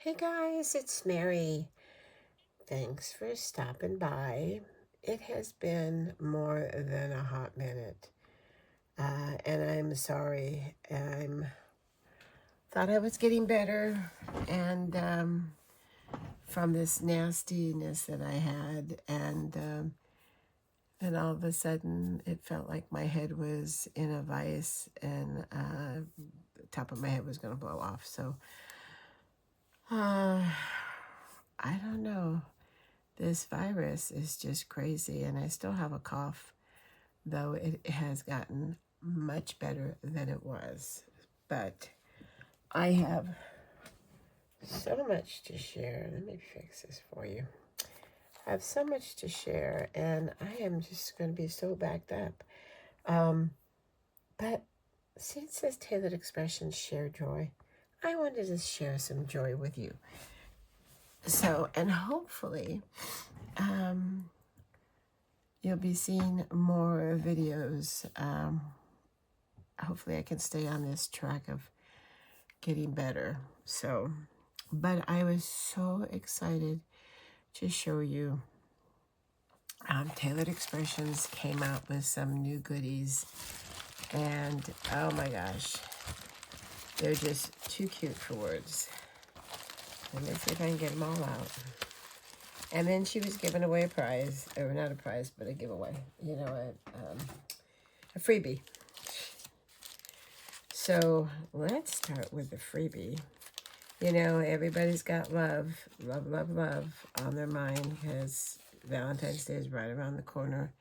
Hey guys, it's Mary. Thanks for stopping by. It has been more than a hot minute, and I'm sorry. I thought I was getting better, and from this nastiness that I had, and then all of a sudden it felt like my head was in a vice, and the top of my head was going to blow off. So, I don't know. This virus is just crazy, and I still have a cough, though it has gotten much better than it was. But I have so much to share. Let me fix this for you. I have so much to share, and I am just going to be so backed up. But since it says Tailored Expressions Share Joy, I wanted to share some joy with you. So, and hopefully, you'll be seeing more videos. Hopefully I can stay on this track of getting better. So, but I was so excited to show you. Tailored Expressions came out with some new goodies. And oh my gosh, they're just too cute for words. Let me see if I can get them all out. And then she was giving away a prize, or not a prize, but a giveaway. You know, a freebie. So let's start with the freebie. You know, everybody's got love on their mind because Valentine's Day is right around the corner.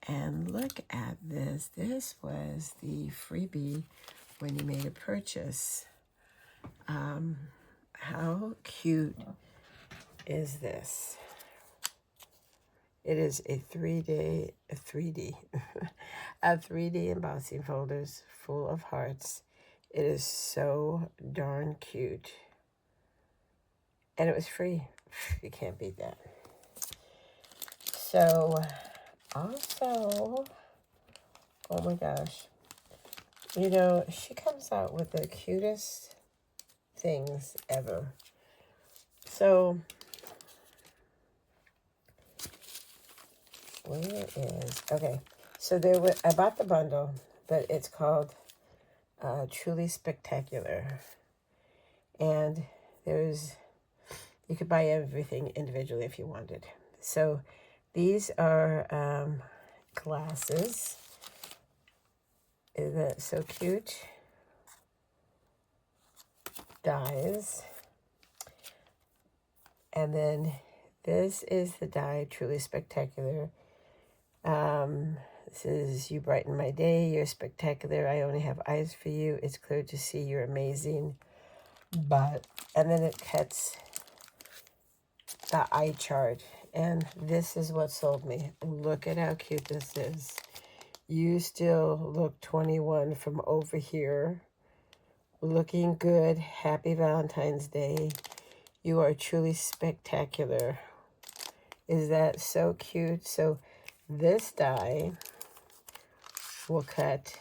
And look at this. This was the freebie when you made a purchase. How cute is this? It is a 3D embossing folders full of hearts. It is so darn cute. And it was free. You can't beat that. So, also, oh my gosh. You know, she comes out with the cutest things ever. So, where is, okay. So I bought the bundle, but it's called Truly Spectacular. And you could buy everything individually if you wanted. So these are glasses. Isn't that so cute? Dies. And then this is the die, Truly Spectacular. This is You Brighten My Day, You're Spectacular, I Only Have Eyes for You, It's Clear to See You're Amazing. And then it cuts the eye chart. And this is what sold me. Look at how cute this is. You still look 21 from over here. Looking good. Happy Valentine's Day. You are truly spectacular. Is that so cute? So this die will cut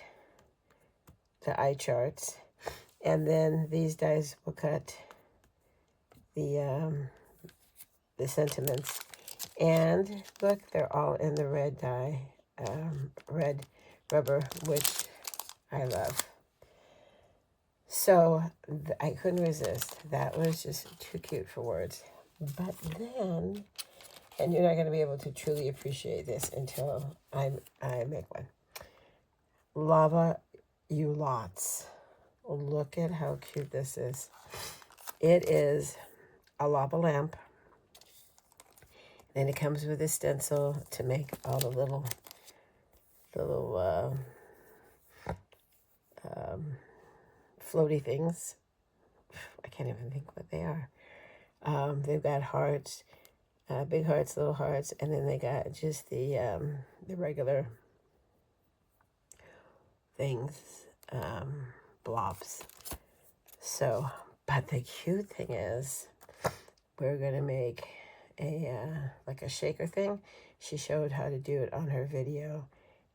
the eye charts. And then these dies will cut the sentiments. And look, they're all in the red die, red rubber, which I love. So I couldn't resist. That was just too cute for words. But then, and you're not going to be able to truly appreciate this until I make one. Lava You Lots. Look at how cute this is. It is a lava lamp. Then it comes with a stencil to make all the little floaty things. I can't even think what they are. They've got hearts, big hearts, little hearts, and then they got just the regular things, blobs. So, but the cute thing is, we're gonna make like a shaker thing. She showed how to do it on her video,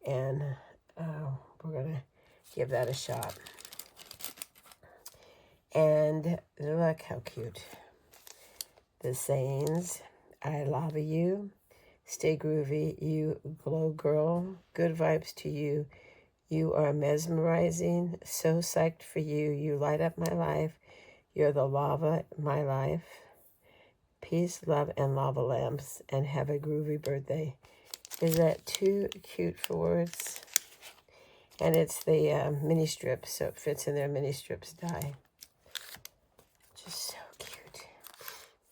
and we're gonna give that a shot. And look how cute. the sayings. I love you. Stay groovy. You glow girl. Good vibes to you. You are mesmerizing. So psyched for you. You light up my life. You're the lava in my life. Peace, love, and lava lamps. And have a groovy birthday. Is that too cute for words? And it's the mini strips, so it fits in their mini strips die. Just so cute.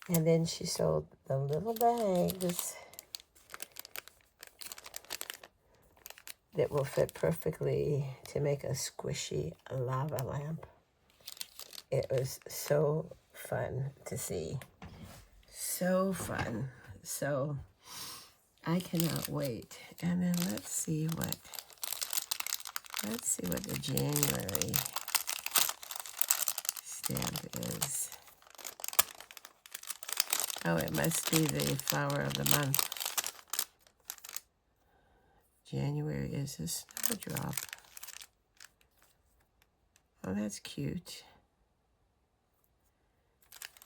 And then she sold the little bags that will fit perfectly to make a squishy lava lamp. It was so fun to see. So fun. So I cannot wait. And then let's see what the January stamp is. Oh, it must be the flower of the month. January is a snowdrop. Oh, that's cute.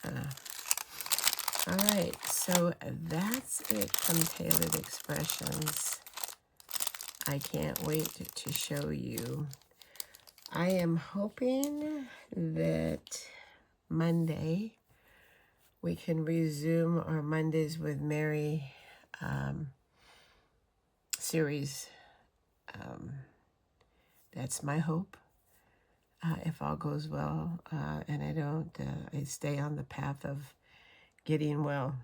All right, so that's it from Tailored Expressions. I can't wait to show you. I am hoping that Monday we can resume our Mondays with Mary series. That's my hope. If all goes well, and I stay on the path of getting well.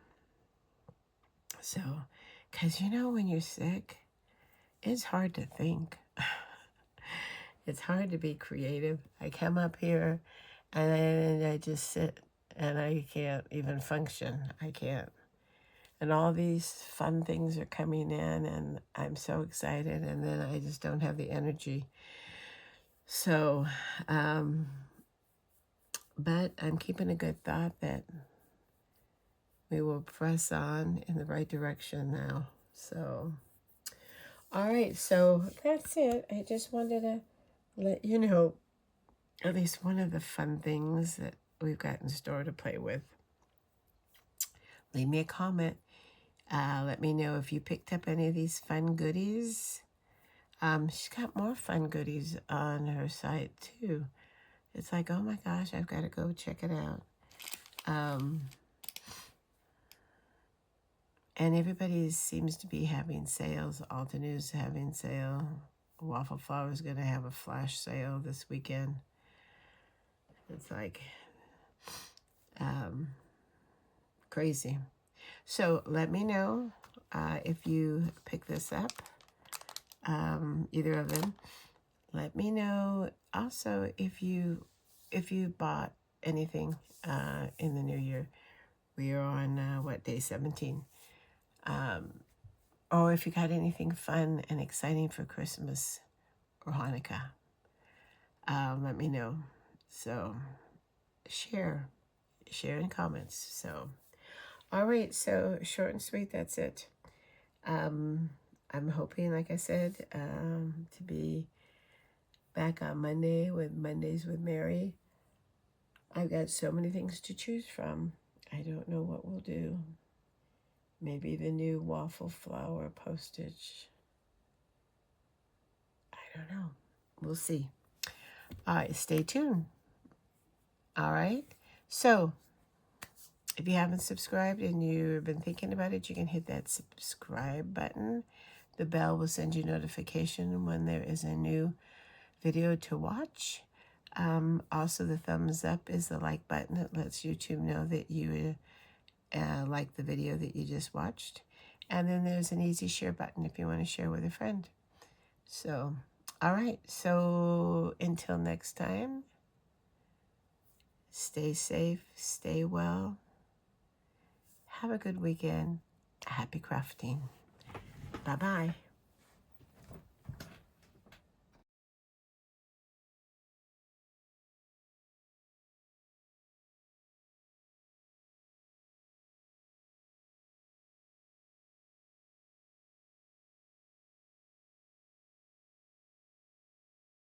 So, because when you're sick, it's hard to think. It's hard to be creative. I come up here and I just sit and I can't even function. I can't. And all these fun things are coming in and I'm so excited, and then I just don't have the energy. So, but I'm keeping a good thought that we will press on in the right direction now. So, all right, so that's it. I just wanted to let you know at least one of the fun things that we've got in store to play with. Leave me a comment. Let me know if you picked up any of these fun goodies. She's got more fun goodies on her site too. It's like, oh my gosh, I've got to go check it out. And everybody seems to be having sales. Altenews having sale. Waffle Flower is going to have a flash sale this weekend. It's like crazy. So let me know if you pick this up, either of them. Let me know also if you bought anything in the new year. We are on day 17. Or if you got anything fun and exciting for Christmas or Hanukkah, let me know. So share in comments. So, all right. So short and sweet. That's it. I'm hoping, like I said, to be back on Monday with Mondays with Mary. I've got so many things to choose from. I don't know what we'll do. Maybe the new waffle flower postage. I don't know. We'll see. All right, stay tuned. All right. So, if you haven't subscribed and you've been thinking about it, you can hit that subscribe button. The bell will send you notification when there is a new video to watch. Also, the thumbs up is the like button that lets YouTube know that you like the video that you just watched. And then there's an easy share button if you want to share with a friend. So, all right. So, until next time, stay safe, stay well. Have a good weekend. Happy crafting. Bye-bye.